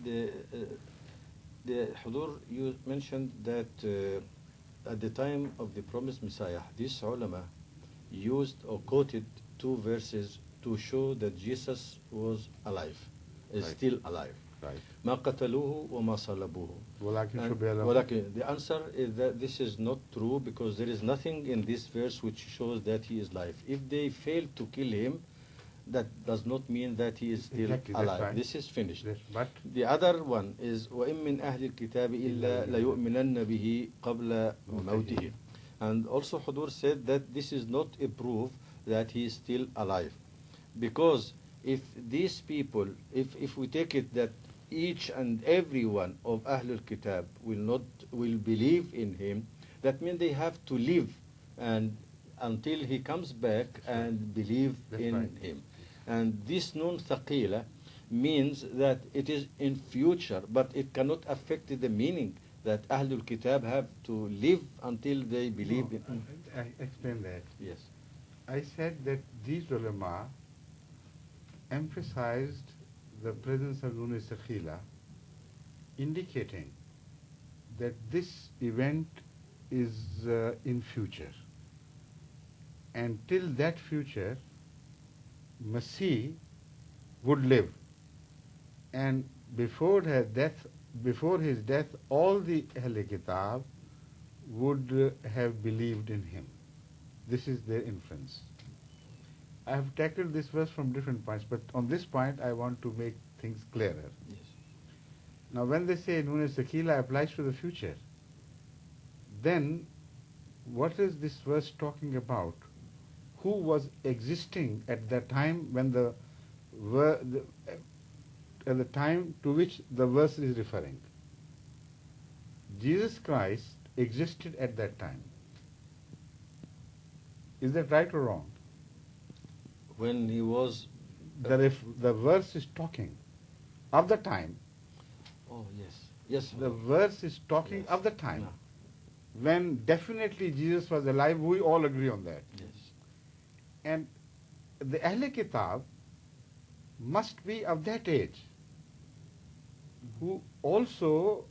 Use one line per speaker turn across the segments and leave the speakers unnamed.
the Hudur, you mentioned that at the time of the promised Messiah, these ulama used or quoted two verses to show that Jesus was alive, is
Right.
still alive.
Right.
ما قتلوه وما صلبوه.
ولكن
And
شبه له.
ولكن, the answer is that this is not true, because there is nothing in this verse which shows that he is alive. If they fail to kill him, that does not mean that he is still
Exactly, that's
alive.
right.
This is finished.
Yes, but
The other one is وَإِن مِّنْ أَهْلِ الْكِتَابِ إِلَّا لَيُؤْمِنَنَّ بِهِ قَبْلَ مَوْتِهِ. And also Hudur said that this is not a proof that he is still alive. Because if these people, if we take it that each and every one of Ahlul Kitab will believe in him, that means they have to live and until he comes back and believe
That's
in
right.
him. And this nun thaqila means that it is in future, but it cannot affect the meaning that Ahlul Kitab have to live until they believe
no,
in.
I explain that.
Yes.
I said that these ulama emphasized the presence of Nun Sakhila, indicating that this event is in future. And till that future, Masih would live. And before his death, all the Ahl Kitab would have believed in him. This is their inference. I have tackled this verse from different points, but on this point I want to make things clearer.
Yes.
Now when they say Nun Sakila applies to the future, then what is this verse talking about? Who was existing at the time when at the time to which the verse is referring? Jesus Christ existed at that time. Is that right or wrong?
When he was.
The verse is talking of the time.
Oh yes. Yes.
The verse is talking
Yes.
of the time
No.
when definitely Jesus was alive. We all agree on that.
Yes.
And the Ahl Kitab must be of that age, who also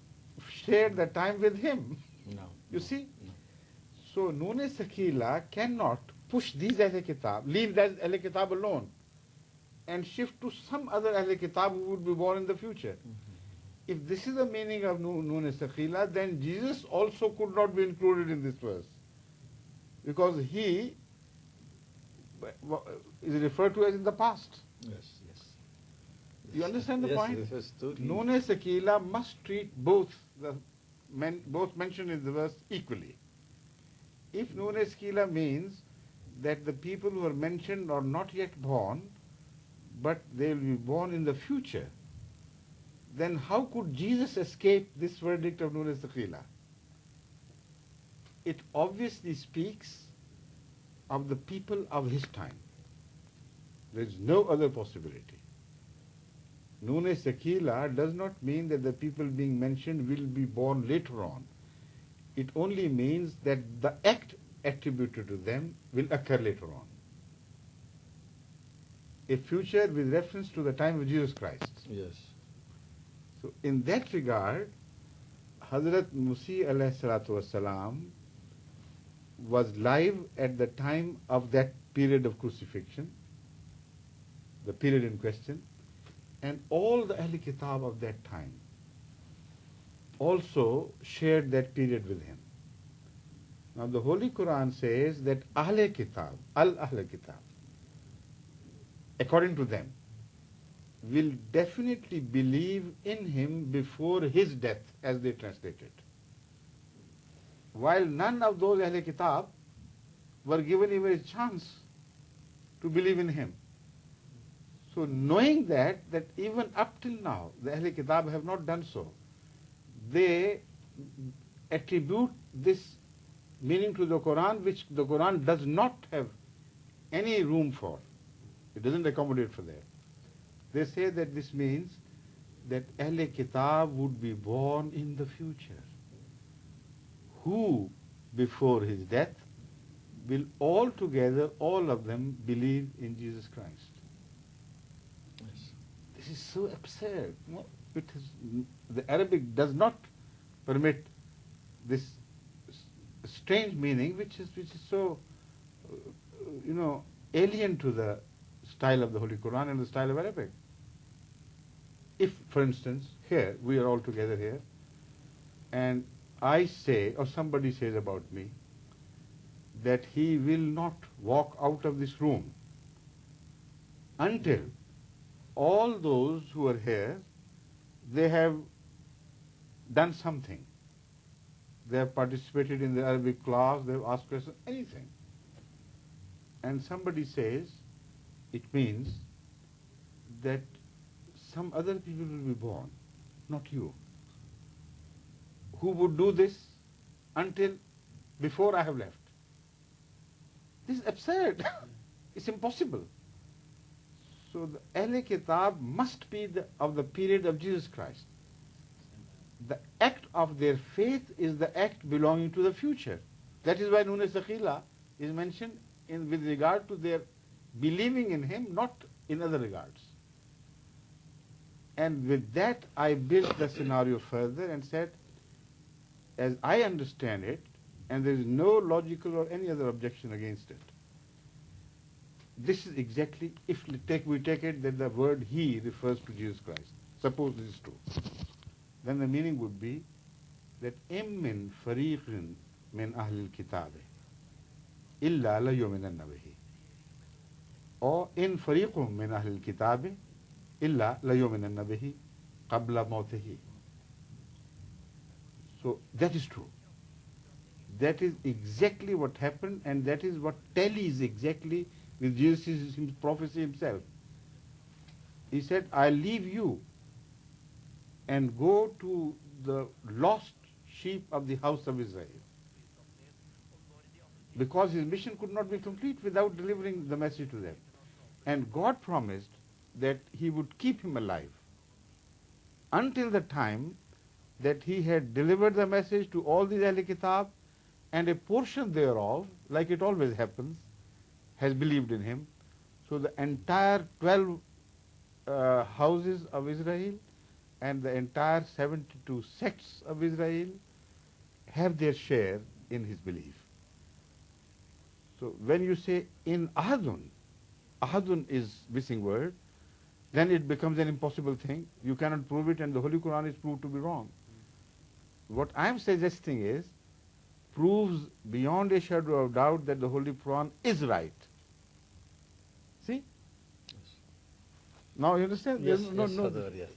shared the time with him.
No.
You
no,
see?
No.
So Nun Sakila cannot push these Ahl Kitab, leave that Ahl Kitab alone, and shift to some other Ahl Kitab who would be born in the future. If this is the meaning of Nun Sakila, then Jesus also could not be included in this verse, because he is referred to as in the past.
Yes. Yes.
You understand the
Yes,
point?
yes, totally.
Nun Sakila must treat both mentioned in the verse equally. If Nun Sakila means that the people who are mentioned are not yet born, but they will be born in the future, then how could Jesus escape this verdict of Nun Sakila? It obviously speaks of the people of his time. There is no other possibility. Nun Sakila does not mean that the people being mentioned will be born later on. It only means that the act attributed to them will occur later on. A future with reference to the time of Jesus Christ.
Yes.
So in that regard, Hadhrat Masih alayhi salatu wasalam was live at the time of that period of crucifixion, the period in question, and all the Ahl Kitab of that time also shared that period with him. Now the Holy Quran says that Ahl Kitab, Ahl Kitab, according to them, will definitely believe in him before his death, as they translate it. While none of those Ahl Kitab were given even a chance to believe in him. So knowing that even up till now, the Ahl Kitab have not done so, they attribute this meaning to the Quran, which the Quran does not have any room for. It doesn't accommodate for that. They say that this means that Ahl Kitab would be born in the future, who before his death will all together, all of them, believe in Jesus Christ.
Yes.
This is so absurd. the Arabic does not permit this strange meaning which is so alien to the style of the Holy Quran and the style of Arabic. If, for instance, here, we are all together here, and I say, or somebody says about me, that he will not walk out of this room until all those who are here, they have done something. They have participated in the Arabic class, they have asked questions, anything. And somebody says, it means that some other people will be born, not you. Who would do this until before I have left? This is absurd. It's impossible. So the Ahle Kitab must be of the period of Jesus Christ. The act of their faith is the act belonging to the future. That is why Nun Sakhila is mentioned with regard to their believing in him, not in other regards. And with that, I built the scenario further and said, as I understand it, and there is no logical or any other objection against it, this is exactly, if we take it that the word he refers to Jesus Christ. Suppose this is true. Then the meaning would be that min fariqin min ahlil kitabe illa la yu'minanna bihi, or in fariqum min ahlil kitabe illa la yu'minanna bihi qabla mawtihi. So that is true. That is exactly what happened, and that is what tallies exactly with Jesus' prophecy himself. He said, I leave you and go to the lost sheep of the house of Israel. Because his mission could not be complete without delivering the message to them. And God promised that he would keep him alive until the time that he had delivered the message to all these Ahl Kitab, and a portion thereof, like it always happens, has believed in him. So the entire 12 houses of Israel and the entire 72 sects of Israel have their share in his belief. So when you say in ahadun is missing word, then it becomes an impossible thing. You cannot prove it, and the Holy Quran is proved to be wrong. What I am suggesting is, proves beyond a shadow of doubt that the Holy Quran is right. See?
Yes.
Now you understand?
Yes,
There's no,
yes, Hadhrat, yes.